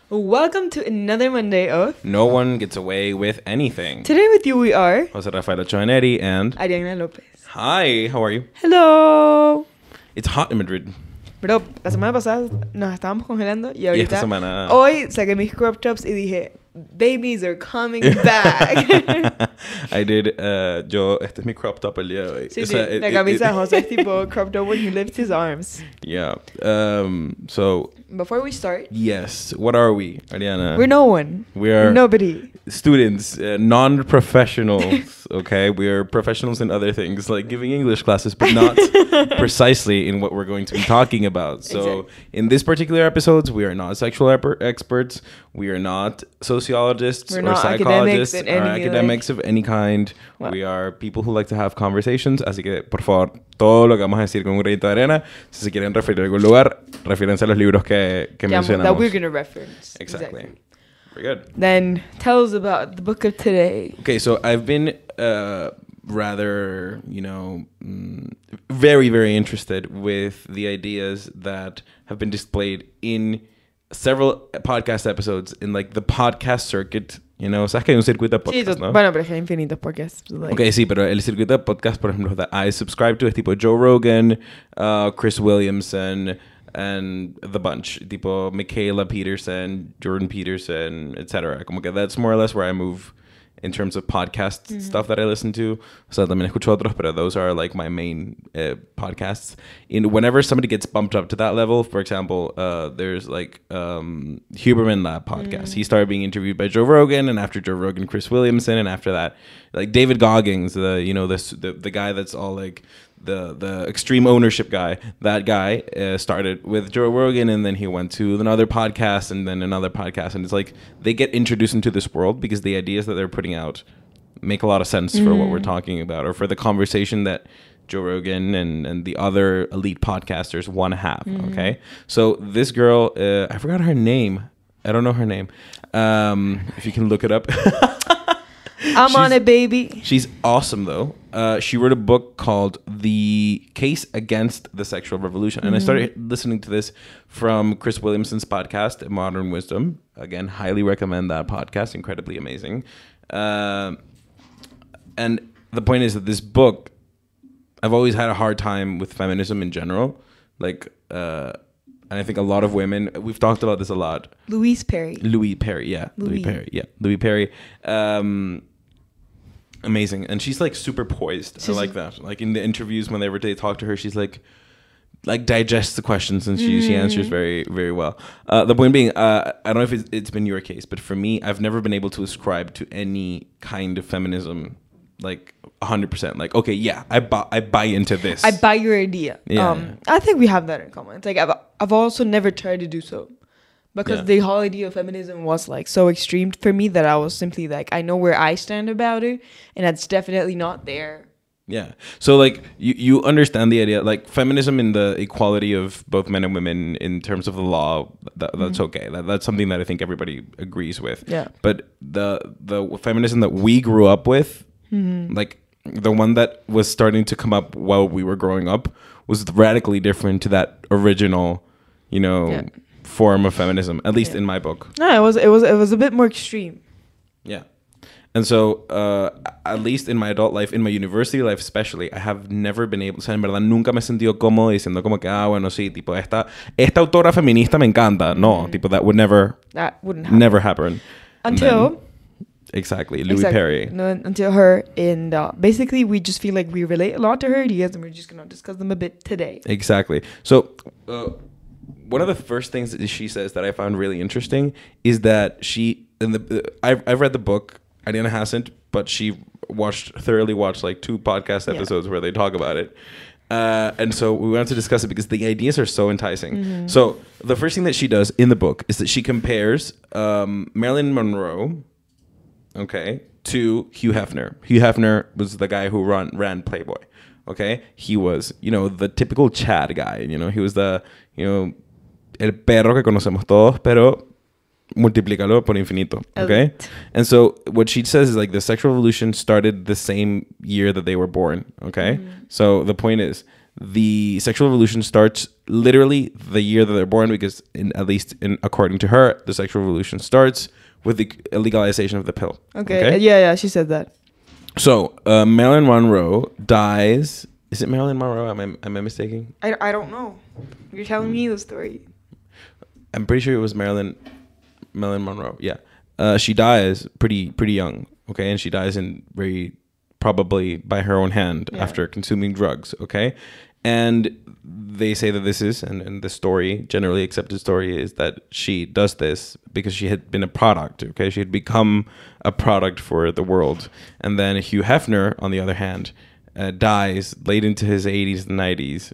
Welcome to another Monday of No One Gets Away with Anything. Today with you we are Jose Rafael Ochoanetti and Ariana Lopez. Hi, how are you? Hello. It's hot in Madrid. Bro, la semana pasada nos estábamos congelando y Y ahorita esta semana... hoy saqué mis crop tops y dije, babies are coming back. I did, este es mi crop top el día de hoy. Sí, O sí, sea, la camisa de Jose es tipo crop top when he lifts his arms. Yeah. So, Before we start, yes. What are we, Ariana? we're no one. We are Nobody. students, non-professionals, okay? We are professionals in other things, like giving English classes, but not precisely in what we're going to be talking about. So, Exactly. in this particular episodes, we are not sexual experts. We are not sociologists We're or not psychologists academics in or any, academics of any kind. What? We are people who like to have conversations. Así que, por favor, todo lo que vamos a decir con un granito de arena. Si se quieren referir a algún lugar, refírense a los libros que mencionamos. That we're going to reference. Exactly. Very good. Then tell us about the book of today. Okay, so I've been rather, very, very interested with the ideas that have been displayed in several podcast episodes in like the podcast circuit. Sabes que hay un circuito de Sí, podcast, ¿no? bueno, pero es que hay infinitos podcasts. Like, Okay, sí, pero el circuito de podcast, por ejemplo, that I subscribe to es tipo Joe Rogan, Chris Williamson, and the bunch. Tipo Michaela Peterson, Jordan Peterson, etc. Como que that's more or less where I move in terms of podcast stuff that I listen to. O sea, también escucho otros, pero those are like my main podcasts. Whenever somebody gets bumped up to that level, for example, there's like Huberman Lab podcast. He started being interviewed by Joe Rogan, and after Joe Rogan, Chris Williamson, and after that, like David Goggins, the guy that's all like the extreme ownership guy. That guy started with Joe Rogan, and then he went to another podcast, and then another podcast, and it's like they get introduced into this world because the ideas that they're putting out make a lot of sense for what we're talking about, or for the conversation that Joe Rogan and the other elite podcasters want to have. Okay, so this girl, I forgot her name. I don't know her name. If you can look it up. I'm on it, baby. She's awesome, though. She wrote a book called The Case Against the Sexual Revolution. And I started listening to this from Chris Williamson's podcast, Modern Wisdom. Again, highly recommend that podcast. Incredibly amazing. And the point is that this book, I've always had a hard time with feminism in general. Like, and I think a lot of women, we've talked about this a lot. Louise Perry. Louis Perry. Amazing. And she's like super poised. I like that. Like in the interviews, whenever they talk to her, she's like digests the questions, and she answers very, very well. The point being, I don't know if it's been your case, but for me, I've never been able to ascribe to any kind of feminism like 100%. Like, okay, yeah, I buy into this. I buy your idea. Yeah. I think we have that in common. It's like I've also never tried to do so. Because the whole idea of feminism was like so extreme for me that I was simply like, I know where I stand about it, and that's definitely not there. Yeah. So like you understand the idea, like feminism in the equality of both men and women in terms of the law, that's okay. That's something that I think everybody agrees with. Yeah. But the feminism that we grew up with, like the one that was starting to come up while we were growing up, was radically different to that original, form of feminism, at least in my book. No, it was a bit more extreme. Yeah. And so, at least in my adult life, in my university life especially, I have never been able, o sea, en verdad nunca me he sentido cómodo diciendo como que, bueno, sí, tipo, esta autora feminista me encanta. No, tipo, that wouldn't happen. Never happen. Until... Exactly, Louis Perry. No, until her, and basically we just feel like we relate a lot to her ideas, and we're just going to discuss them a bit today. Exactly. So, one of the first things that she says that I found really interesting is that I've read the book, Ariana hasn't, but she thoroughly watched like 2 podcast episodes where they talk about it. And so we wanted to discuss it because the ideas are so enticing. So the first thing that she does in the book is that she compares Marilyn Monroe, to Hugh Hefner. Hugh Hefner was the guy who ran Playboy. Okay, he was, the typical Chad guy. He was the, el perro que conocemos todos, pero multiplícalo por infinito. Okay, and so what she says is like the sexual revolution started the same year that they were born. Okay, so the point is the sexual revolution starts literally the year that they're born, because according to her, the sexual revolution starts with the legalization of the pill. Okay? Yeah, she said that. So Marilyn Monroe dies. Is it Marilyn Monroe? Am I mistaken? I don't know. You're telling me the story. I'm pretty sure it was Marilyn Monroe. Yeah. She dies pretty young. Okay, and she dies probably by her own hand after consuming drugs. Okay, and they say that this is, and the story, generally accepted story, is that she does this because she had been a product. Okay, she had become a product for the world. And then Hugh Hefner, on the other hand, dies late into his 80s and 90s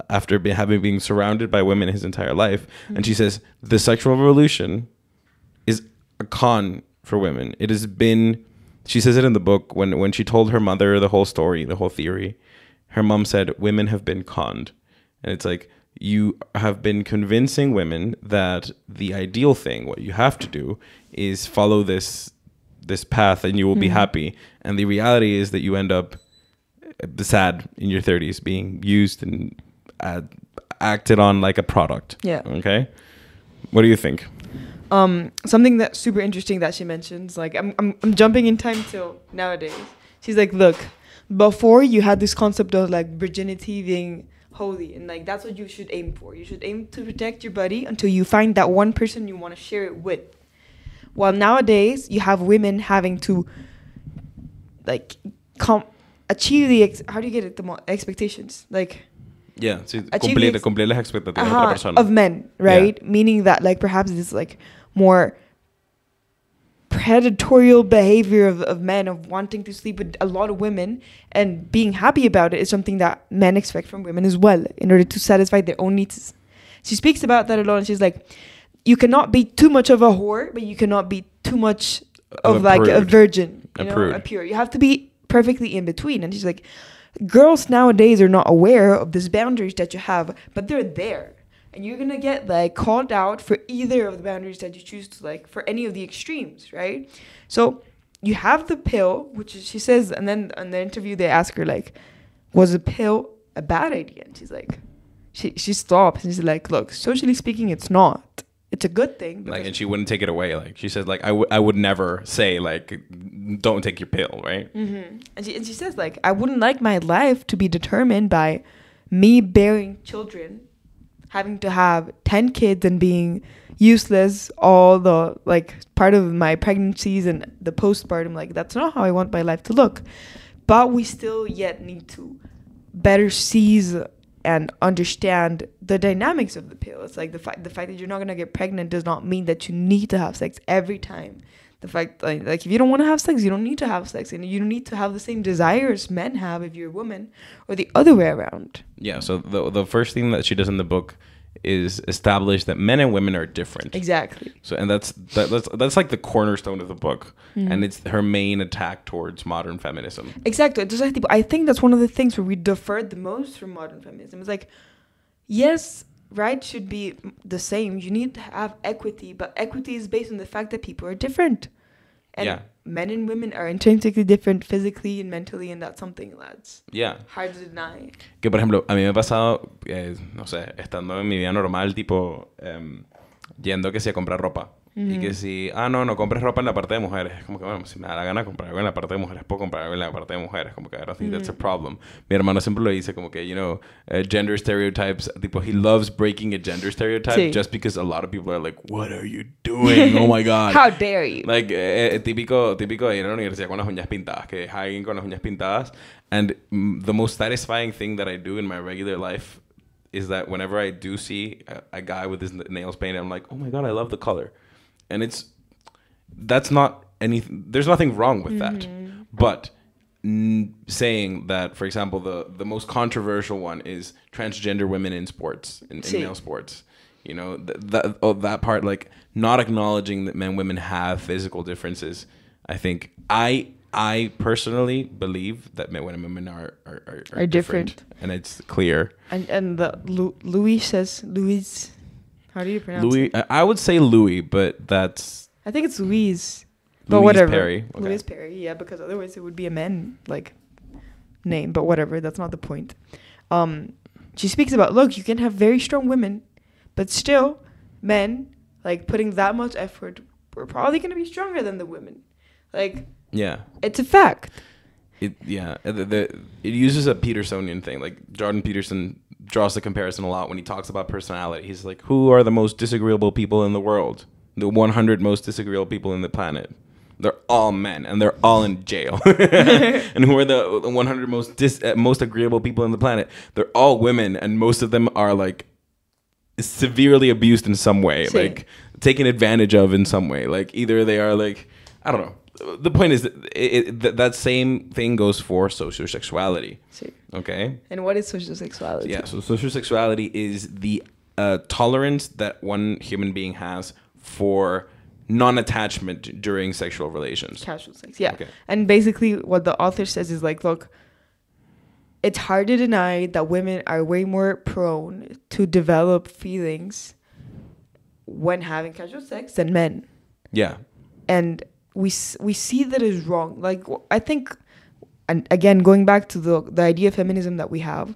after having been surrounded by women his entire life. Mm-hmm. And she says the sexual revolution is a con for women. It has been. She says it in the book when she told her mother the whole story, the whole theory. Her mom said, women have been conned. And it's like, you have been convincing women that the ideal thing, what you have to do, is follow this path and you will be happy. And the reality is that you end up sad in your 30s, being used and acted on like a product. Yeah. Okay? What do you think? Something that's super interesting that she mentions, like I'm jumping in time till nowadays. She's like, look, before you had this concept of like virginity being holy, and like that's what you should aim for. You should aim to protect your body until you find that one person you want to share it with. While nowadays you have women having to like achieve the how do you get it, the expectations, like cumplir las expectativas de otra persona. Of men, right? Yeah. Meaning that like perhaps this like more predatorial behavior of men, of wanting to sleep with a lot of women and being happy about it, is something that men expect from women as well in order to satisfy their own needs. She speaks about that a lot, and she's like, you cannot be too much of a whore, but you cannot be too much of like a virgin, a pure. You have to be perfectly in between. And she's like, girls nowadays are not aware of these boundaries that you have, but they're there. And you're going to get like called out for either of the boundaries that you choose to like, for any of the extremes, right? So you have the pill, which is, she says, and then in the interview they ask her like, was the pill a bad idea? And she's like, she stops and she's like, look, socially speaking, it's not. It's a good thing. Like, and she wouldn't take it away. Like she says, like I would never say like, don't take your pill, right? Mm-hmm. And she says like, I wouldn't like my life to be determined by me bearing children, having to have 10 kids and being useless all the like part of my pregnancies and the postpartum. Like that's not how I want my life to look. But we still yet need to better seize and understand the dynamics of the pill. It's like the fact that you're not gonna get pregnant does not mean that you need to have sex every time. The fact like if you don't want to have sex, you don't need to have sex, and you don't need to have the same desires men have if you're a woman, or the other way around. Yeah. So the first thing that she does in the book is establish that men and women are different. Exactly. So and that's like the cornerstone of the book, and it's her main attack towards modern feminism. Exactly. I think that's one of the things where we deferred the most from modern feminism. It's like, yes, rights should be the same. You need to have equity, but equity is based on the fact that people are different. And men and women are intrinsically different physically and mentally, and that's something that's hard to deny. Que, por ejemplo, a mí me ha pasado, no sé, estando en mi vida normal, tipo, yendo que si a comprar ropa. Y que si, no compres ropa en la parte de mujeres. Es como que, bueno, si me da la gana comprar algo en la parte de mujeres, puedo comprar algo en la parte de mujeres. Como que I don't think that's a problem. Mi hermano siempre lo dice como que, gender stereotypes. Tipo, he loves breaking a gender stereotype just because a lot of people are like, what are you doing? Oh my God. How dare you? Like, típico de ir a la universidad con las uñas pintadas. Que hay alguien con las uñas pintadas. And the most satisfying thing that I do in my regular life is that whenever I do see a guy with his nails painted, I'm like, oh my God, I love the color. And that's not anything, there's nothing wrong with that. But saying that, for example, the most controversial one is transgender women in sports, in male sports. That part, like not acknowledging that men and women have physical differences. I think I personally believe that men and women are different. And it's clear. And Louis says, how do you pronounce Louis? I would say Louis, but that's... I think it's Louise. But whatever. Perry. Okay. Louise Perry, yeah, because otherwise it would be a man, like, name. But whatever, that's not the point. she speaks about, look, you can have very strong women, but still men like putting that much effort, we're probably going to be stronger than the women. Like, yeah, it's a fact. It uses a Petersonian thing. Like Jordan Peterson draws the comparison a lot when he talks about personality. He's like, who are the most disagreeable people in the world? The 100 most disagreeable people in the planet. They're all men, and they're all in jail. And who are the 100 most agreeable people in the planet? They're all women, and most of them are like severely abused in some way, like taken advantage of in some way. Like either they are like, I don't know. The point is that same thing goes for social sexuality. Okay. And what is social sexuality? Yeah. So social sexuality is the tolerance that one human being has for non-attachment during sexual relations. Casual sex. Yeah. Okay. And basically what the author says is like, look, it's hard to deny that women are way more prone to develop feelings when having casual sex than men. Yeah. And we see that is wrong. Like, I think, and again, going back to the idea of feminism that we have,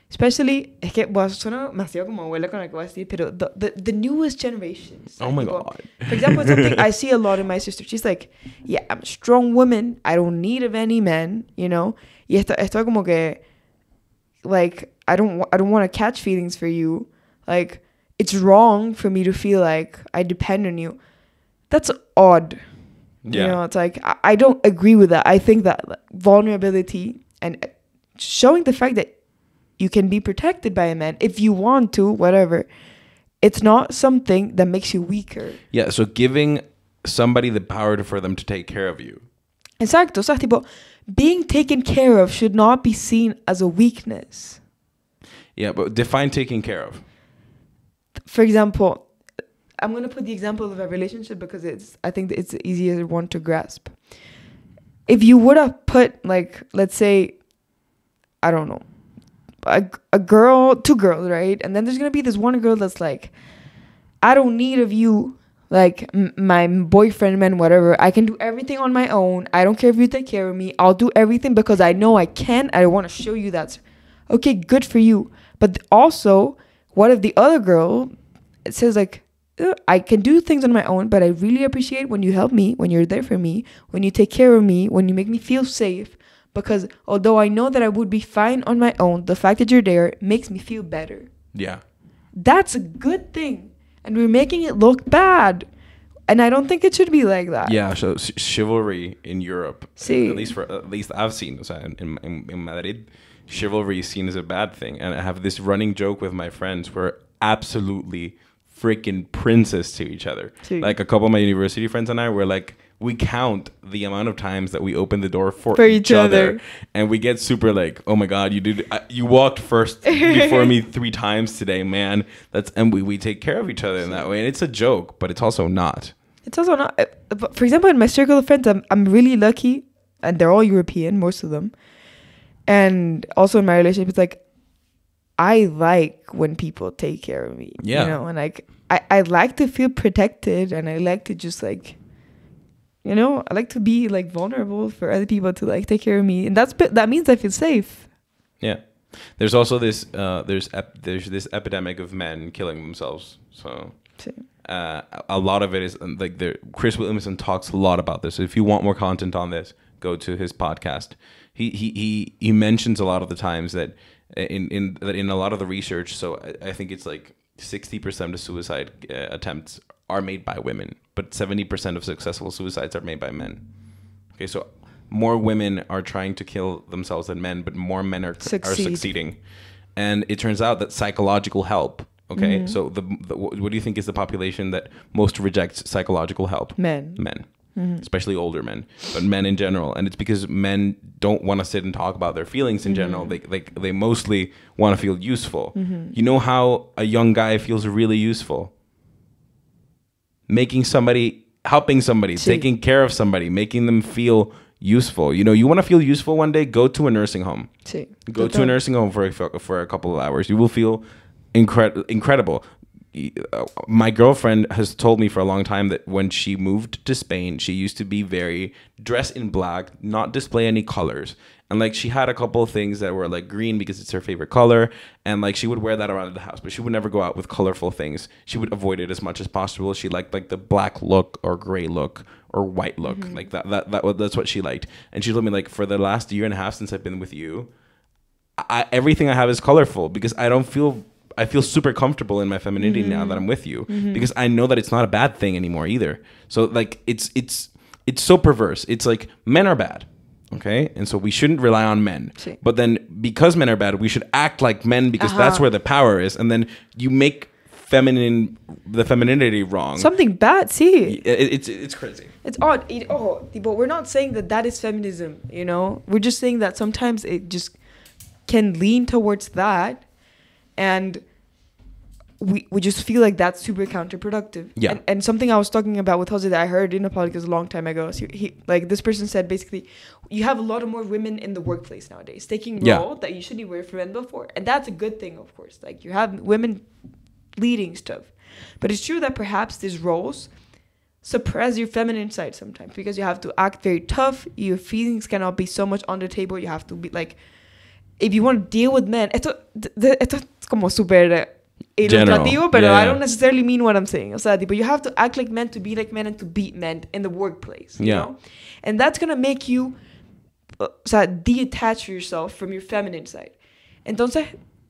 especially, es que suena demasiado como abuela con la que voy a decir, pero the newest generations. Oh my God. For example, it's something I see a lot in my sister. She's like, yeah, I'm a strong woman. I don't need of any men, you know? Y esto como que, like, I don't want to catch feelings for you. Like, it's wrong for me to feel like I depend on you. That's odd. Yeah. You know, it's like, I don't agree with that. I think that vulnerability and showing the fact that you can be protected by a man if you want to, whatever, it's not something that makes you weaker. Yeah, so giving somebody the power for them to take care of you. Exacto. O sea, tipo, being taken care of should not be seen as a weakness. Yeah, but define taking care of. For example, I'm going to put the example of a relationship because I think that it's the easier one to grasp. If you would have put, like, let's say, I don't know, a girl, two girls, right? And then there's going to be this one girl that's like, I don't need of you, like, my boyfriend, man, whatever. I can do everything on my own. I don't care if you take care of me. I'll do everything because I know I can. I want to show you that. Okay, good for you. But also, what if the other girl, it says like, I can do things on my own, but I really appreciate when you help me, when you're there for me, when you take care of me, when you make me feel safe. Because although I know that I would be fine on my own, the fact that you're there makes me feel better. Yeah. That's a good thing. And we're making it look bad. And I don't think it should be like that. Yeah, so chivalry in Europe, Sí. at least I've seen, o sea, in Madrid, chivalry is seen as a bad thing. And I have this running joke with my friends. We're absolutely freaking princess to each other. Sí. Like a couple of my university friends and I were like, we count the amount of times that we open the door for each other, and we get super like, oh my God, you walked first before me 3 times today, man. And we take care of each other in that way, and it's a joke, but it's also not. It's also not. For example, in my circle of friends, I'm really lucky, and they're all European, most of them. And also in my relationship, it's like, I like when people take care of me. Yeah. You know, and like, I like to feel protected, and I like to just like, you know, I like to be like vulnerable for other people to like take care of me, and that means I feel safe. Yeah. There's also this there's this epidemic of men killing themselves. So a lot of it is like Chris Williamson talks a lot about this. So if you want more content on this, go to his podcast. He mentions a lot of the times that in a lot of the research. So I think it's like 60% of suicide attempts are made by women, but 70% of successful suicides are made by men. Okay, so more women are trying to kill themselves than men, but more men are succeeding. And it turns out that psychological help, okay, so what do you think is the population that most rejects psychological help? Men. Especially older men, but men in general. And it's because men don't want to sit and talk about their feelings in general. They mostly want to feel useful. You know how a young guy feels really useful? Helping somebody, taking care of somebody, making them feel useful. You know, you want to feel useful one day, go to a nursing home. Go to a nursing home for a couple of hours. You will feel incredible. My girlfriend has told me for a long time that when she moved to Spain, she used to be very dressed in black, not display any colors. And like she had a couple of things that were like green because it's her favorite color, and like she would wear that around the house, but she would never go out with colorful things. She would avoid it as much as possible. She liked like the black look or gray look or white look. Like that's what she liked. And she told me like for the last year and a half since I've been with you, everything I have is colorful because I feel super comfortable in my femininity now that I'm with you, because I know that it's not a bad thing anymore either. So like it's so perverse. It's like men are bad. Okay, and so we shouldn't rely on men. Sí. But then because men are bad, we should act like men because that's where the power is. And then you make the femininity wrong. Something bad, see. It's crazy. It's odd. But we're not saying that is feminism, you know? We're just saying that sometimes it just can lean towards that. And we just feel like that's super counterproductive. Yeah. And something I was talking about with Jose that I heard in a podcast a long time ago. So he like this person said basically, you have a lot of more women in the workplace nowadays taking role that usually were for men before, and that's a good thing, of course. Like you have women leading stuff, but it's true that perhaps these roles suppress your feminine side sometimes because you have to act very tough. Your feelings cannot be so much on the table. You have to be like, if you want to deal with men, esto es como super ilustrativo, pero I don't necessarily mean what I'm saying. O sea, tipo, you have to act like men to be like men and to beat men in the workplace. You know? And that's going to make you detach yourself from your feminine side. Entonces,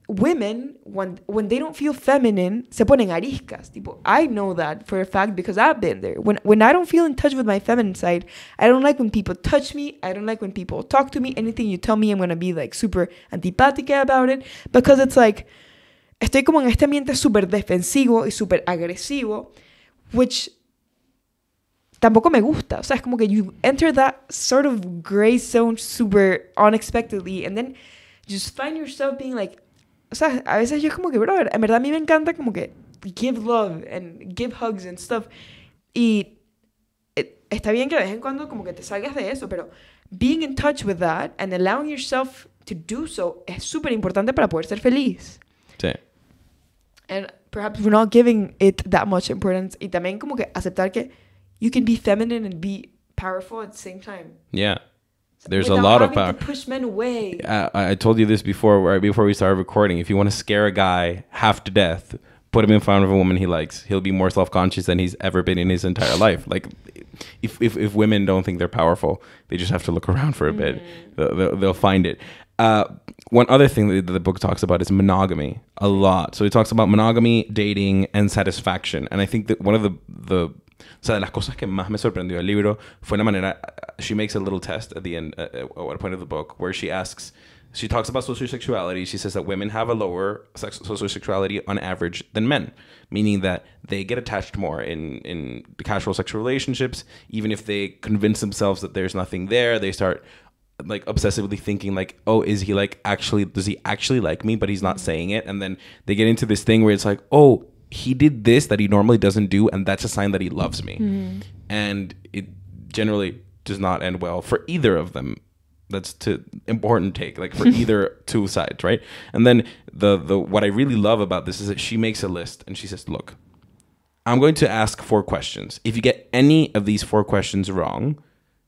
women, when they don't feel feminine, se ponen ariscas. Tipo, I know that for a fact because I've been there. When I don't feel in touch with my feminine side, I don't like when people touch me. I don't like when people talk to me. Anything you tell me, I'm going to be like super antipática about it because it's like, estoy como en este ambiente súper defensivo y súper agresivo, which tampoco me gusta. O sea, es como que you enter that sort of gray zone super unexpectedly and then you just find yourself being like, o sea, a veces yo es como que, brother, en verdad a mí me encanta como que give love and give hugs and stuff. Y está bien que de vez en cuando como que te salgas de eso, pero being in touch with that and allowing yourself to do so es súper importante para poder ser feliz. Sí. And perhaps we're not giving it that much importance. Y también como que aceptar que you can be feminine and be powerful at the same time. Yeah. There's a lot of power. To push men away. I told you this before, right before we started recording. If you want to scare a guy half to death, put him in front of a woman he likes. He'll be more self-conscious than he's ever been in his entire life. Like, if women don't think they're powerful, they just have to look around for a bit. They'll find it. One other thing that the book talks about is monogamy a lot. So it talks about monogamy, dating, and satisfaction. And I think that one of o sea, de las cosas que más me sorprendió del libro fue la manera, she makes a little test at the end, at a point of the book, where she talks about social sexuality. She says that women have a lower social sexuality on average than men, meaning that they get attached more in casual sexual relationships. Even if they convince themselves that there's nothing there, they start like obsessively thinking like, oh, does he actually like me? But he's not saying it. And then they get into this thing where it's like, oh, he did this that he normally doesn't do, and that's a sign that he loves me. And it generally does not end well for either of them. That's the important take, like for either two sides, right? And then the what I really love about this is that she makes a list and she says, look, I'm going to ask 4 questions. If you get any of these 4 questions wrong,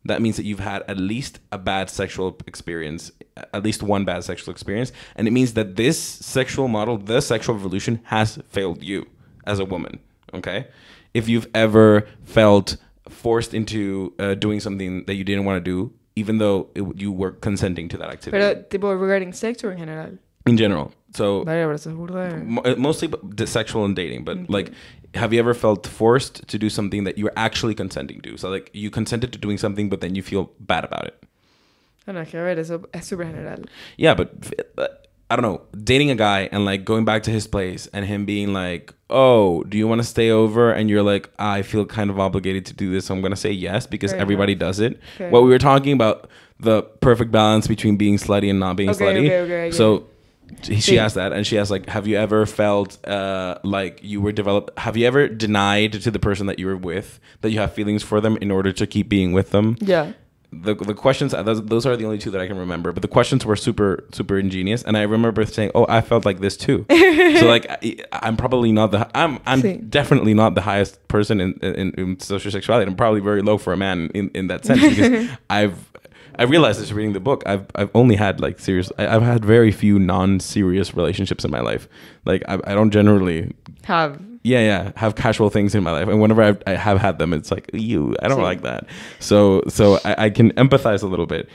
that means that you've had at least a bad sexual experience, at least one bad sexual experience. And it means that this sexual model, the sexual revolution, has failed you as a woman, okay? If you've ever felt forced into doing something that you didn't want to do, even though you were consenting to that activity. Pero, tipo, regarding sex or in general? In general. So, Vale, mostly sexual and dating, but like, have you ever felt forced to do something that you were actually consenting to? So like you consented to doing something, but then you feel bad about it. No, es que a ver, eso es super general. Yeah, but I don't know, dating a guy and like going back to his place and him being like, oh, do you want to stay over? And you're like, I feel kind of obligated to do this, so I'm going to say yes because everybody does it. What we were talking about, the perfect balance between being slutty and not being slutty. Okay, so she asked that, and she asked like, have you ever felt like you were have you ever denied to the person that you were with that you have feelings for them in order to keep being with them? Yeah. The questions, those are the only 2 that I can remember, but the questions were super super ingenious, and I remember saying, oh, I felt like this too. So like I'm probably not I'm definitely not the highest person in social sexuality. I'm probably very low for a man in that sense because I realized this reading the book. I've only had like serious. I've had very few non-serious relationships in my life. Like I don't generally have casual things in my life, and whenever I have had them, it's like I don't like that. So I can empathize a little bit.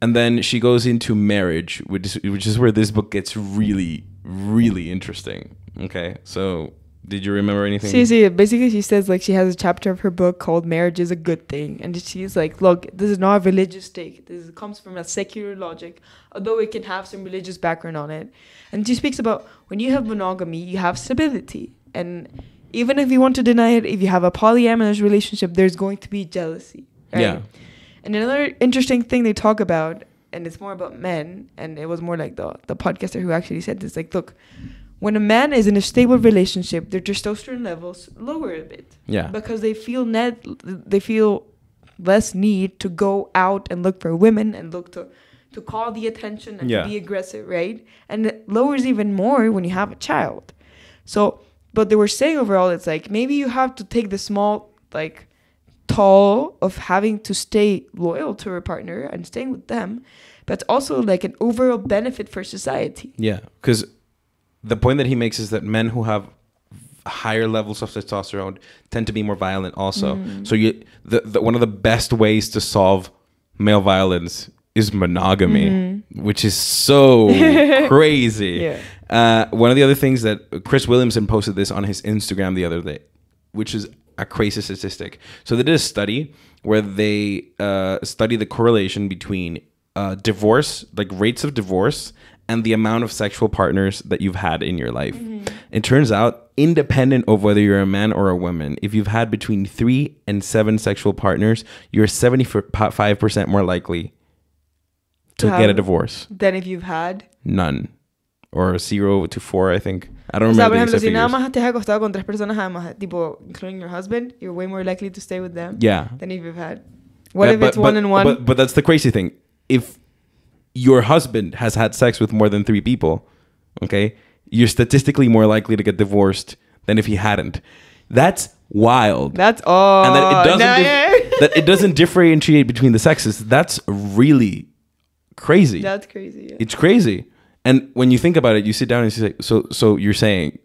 And then she goes into marriage, which is where this book gets really, really interesting. Okay, so did you remember anything? Basically, she says like she has a chapter of her book called "Marriage is a Good Thing," and she's like, "Look, this is not a religious take. This comes from a secular logic, although it can have some religious background on it." And she speaks about when you have monogamy, you have stability, and even if you want to deny it, if you have a polyamorous relationship, there's going to be jealousy. Right? Yeah. And another interesting thing they talk about, and it's more about men, and it was more like the podcaster who actually said this, like, look, when a man is in a stable relationship, their testosterone levels lower a bit. Yeah. Because they feel less need to go out and look for women and look to call the attention and to be aggressive, right? And it lowers even more when you have a child. So, but they were saying overall, it's like, maybe you have to take the small, like, toll of having to stay loyal to her partner and staying with them, but it's also like an overall benefit for society. Yeah, because the point that he makes is that men who have higher levels of testosterone tend to be more violent also. So one of the best ways to solve male violence is monogamy, which is so crazy. One of the other things that Chris Williamson posted this on his Instagram the other day, which is a crazy statistic. So they did a study where they study the correlation between divorce, like rates of divorce, and the amount of sexual partners that you've had in your life. It turns out, independent of whether you're a man or a woman, if you've had between 3 and 7 sexual partners, you're 75% more likely to get a divorce than if you've had none, or 0 to 4, I think. I don't remember the exact figures. Nada más te has acostado con 3 personas, además, tipo, including your husband, you're way more likely to stay with them than if you've had. What if it's 1 and 1? But that's the crazy thing. If your husband has had sex with more than 3 people, okay, you're statistically more likely to get divorced than if he hadn't. That's wild. That's all. And that it doesn't differentiate between the sexes. That's really crazy. That's crazy. Yeah. It's crazy. And when you think about it, you sit down and you say, so you're saying,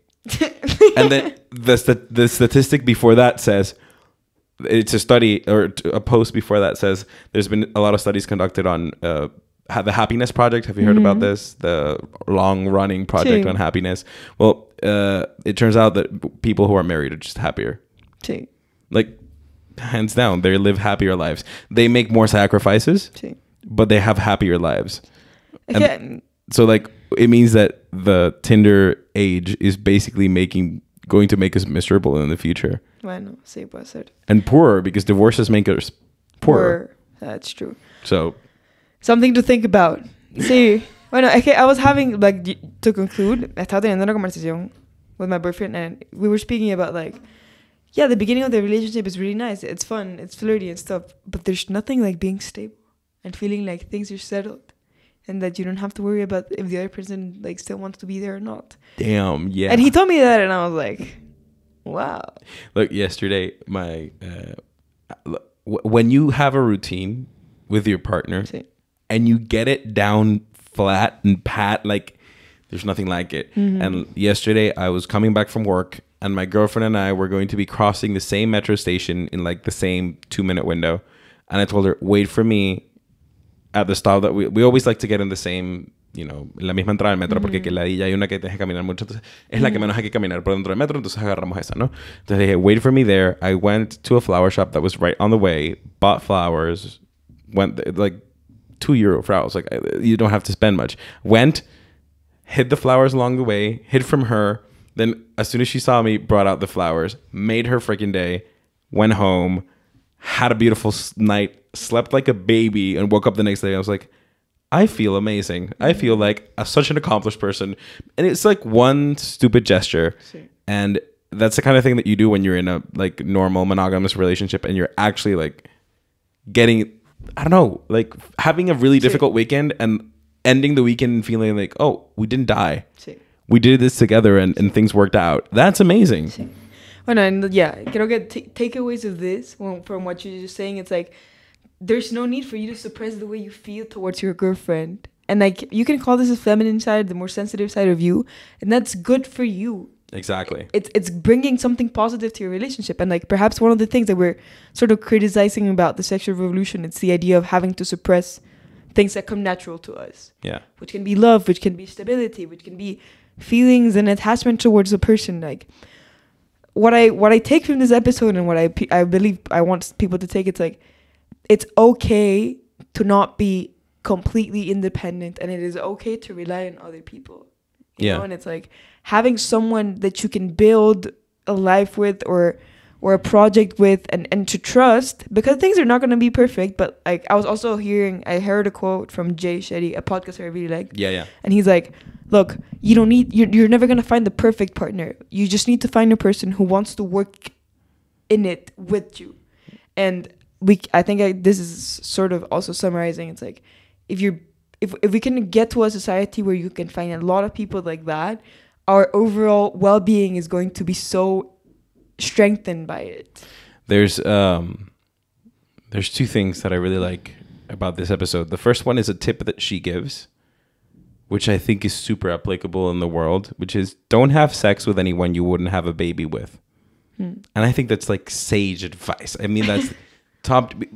and then the statistic before that says, it's a study or a post before that says, there's been a lot of studies conducted on the Happiness Project. Have you heard about this? The long running project on happiness. Well, it turns out that people who are married are just happier. Like, hands down, they live happier lives. They make more sacrifices, but they have happier lives. And so, like, it means that the Tinder age is basically going to make us miserable in the future. Bueno, sí, puede ser. And poorer, because divorces make us poorer. That's true. So, something to think about. Sí. Bueno, es que I was having, like, to conclude, estaba teniendo una conversación with my boyfriend, and we were speaking about, like, yeah, the beginning of the relationship is really nice. It's fun. It's flirty and stuff. But there's nothing like being stable and feeling like things are settled. And that you don't have to worry about if the other person like still wants to be there or not. Damn, yeah. And he told me that, and I was like, wow. Look, yesterday, when you have a routine with your partner and you get it down flat and pat, like there's nothing like it. And yesterday I was coming back from work, and my girlfriend and I were going to be crossing the same metro station in like the same 2-minute window. And I told her, wait for me at the stop that we always like to get in the same, you know, la misma entrada del metro, porque que la hay una que tienes que caminar mucho, entonces es la que menos hay que caminar por dentro del metro, entonces agarramos esa, ¿no? Entonces dije, wait for me there. I went to a flower shop that was right on the way, bought flowers, went like €2 flowers, like you don't have to spend much. Went, hid the flowers along the way, hid from her, then as soon as she saw me, brought out the flowers, made her freaking day, went home, had a beautiful night, slept like a baby, and woke up the next day. I was like, I feel amazing. I feel like such an accomplished person. And it's like one stupid gesture. And that's the kind of thing that you do when you're in a like normal monogamous relationship and you're actually like getting, I don't know, like having a really difficult weekend and ending the weekend feeling like, oh, we didn't die. We did this together and things worked out. That's amazing. Bueno, and yeah, creo que takeaways of this, from what you're just saying, it's like, there's no need for you to suppress the way you feel towards your girlfriend. And like, you can call this the feminine side, the more sensitive side of you, and that's good for you. Exactly. It's bringing something positive to your relationship. And like, perhaps one of the things that we're sort of criticizing about the sexual revolution, it's the idea of having to suppress things that come natural to us. Yeah. Which can be love, which can be stability, which can be feelings and attachment towards a person. Like, what I take from this episode, and what I believe I want people to take, it's like, it's okay to not be completely independent, and it is okay to rely on other people. You know? And it's like, having someone that you can build a life with, or a project with, and to trust, because things are not going to be perfect. But like, I heard a quote from Jay Shetty, a podcaster I really like. Yeah. And he's like, look, you're never going to find the perfect partner. You just need to find a person who wants to work in it with you. And this is sort of also summarizing. It's like, if we can get to a society where you can find a lot of people like that, our overall well-being is going to be so strengthened by it. There's two things that I really like about this episode. The first one is a tip that she gives, which I think is super applicable in the world, which is, don't have sex with anyone you wouldn't have a baby with. And I think that's like sage advice. I mean, that's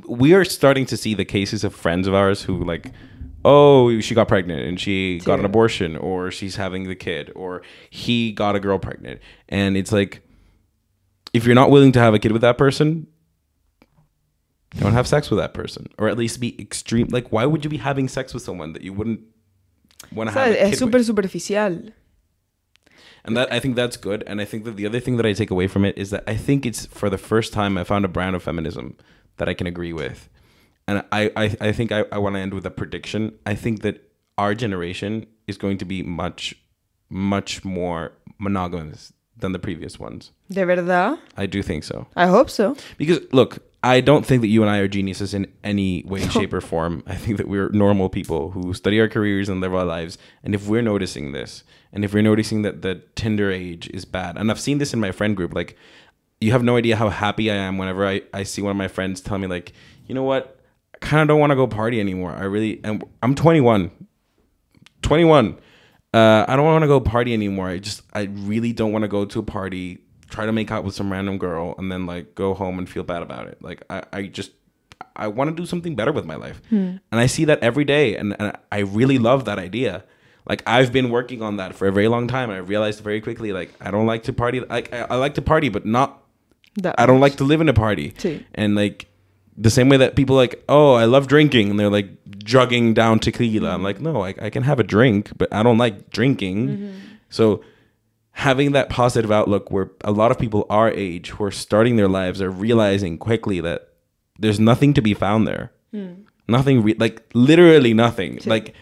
we are starting to see the cases of friends of ours who like, oh, she got pregnant and she got an abortion, or she's having the kid, or he got a girl pregnant. And it's like, if you're not willing to have a kid with that person, don't have sex with that person, or at least be extreme. Like, why would you be having sex with someone that you wouldn't want to have a kid with? Es súper superficial. And that, I think that's good. And I think that the other thing that I take away from it is that I think it's, for the first time, I found a brand of feminism that I can agree with. And I think I want to end with a prediction. I think that our generation is going to be much, much more monogamous than the previous ones. De verdad? I do think so. I hope so. Because, look, I don't think that you and I are geniuses in any way, shape, or form. I think that we're normal people who study our careers and live our lives. And if we're noticing this, and if we're noticing that the Tinder age is bad, and I've seen this in my friend group, like, you have no idea how happy I am whenever I see one of my friends tell me, like, you know what, I kind of don't want to go party anymore. And I'm 21. I don't want to go party anymore. I really don't want to go to a party, try to make out with some random girl, and then like go home and feel bad about it. Like, I want to do something better with my life. And I see that every day, and I really love that idea. Like, I've been working on that for a very long time, and I realized very quickly, like, I don't like to party. Like, I like to party, but not that I don't like to live in a party. Sí. And like, the same way that people like, oh, I love drinking, and they're like jugging down tequila. I'm like, no, I can have a drink, but I don't like drinking. So having that positive outlook, where a lot of people our age who are starting their lives are realizing quickly that there's nothing to be found there. Nothing, like literally nothing. Sí. Like,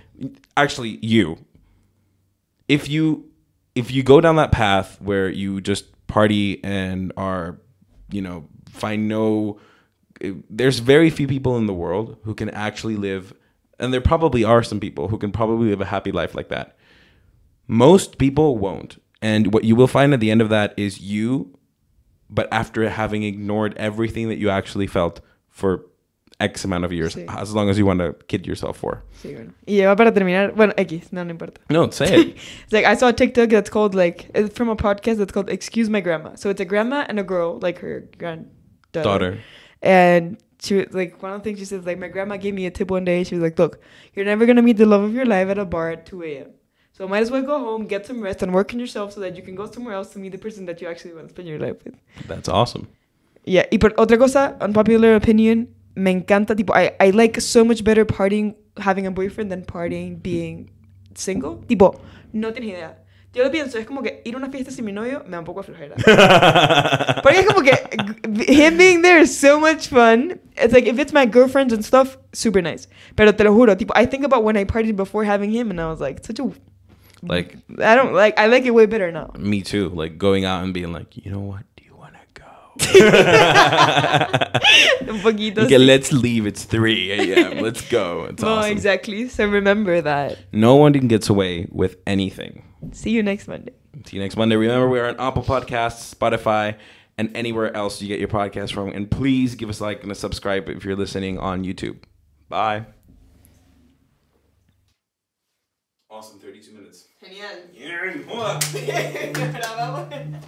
actually, if you go down that path where you just party and are, there's very few people in the world who can actually live, and there probably are some people who can probably live a happy life like that. Most people won't. And what you will find at the end of that is you, but after having ignored everything that you actually felt for X amount of years, sí. As long as you want to kid yourself for. Sí, bueno. Y ya para terminar, bueno, X, no importa. No, say it. It's like, I saw a TikTok that's called, like, it's from a podcast that's called Excuse My Grandma. So it's a grandma and a girl, like her granddaughter. And she was like, one of the things she says, like, my grandma gave me a tip one day. She was like, look, you're never going to meet the love of your life at a bar at 2 a.m. So might as well go home, get some rest, and work on yourself so that you can go somewhere else to meet the person that you actually want to spend your life with. That's awesome. Yeah. Y por otra cosa, unpopular opinion, me encanta, tipo, I like so much better partying, having a boyfriend, than partying being single. Tipo, no tienes idea. Yo lo pienso, es como que ir a una fiesta sin mi novio me da un poco de flojera. Porque es como que him being there is so much fun. It's like, if it's my girlfriends and stuff, super nice. Pero te lo juro, tipo, I think about when I partied before having him, and I was like, such a... Like... I like it way better now. Me too. Like, going out and being like, you know what? Okay, let's leave. It's 3 a.m. Let's go. It's awesome. Exactly. So remember that. No one gets away with anything. See you next Monday. See you next Monday. Remember, we are on Apple Podcasts, Spotify, and anywhere else you get your podcast from. And please give us a like and a subscribe if you're listening on YouTube. Bye. Awesome, 32 minutes. Genial. Yeah.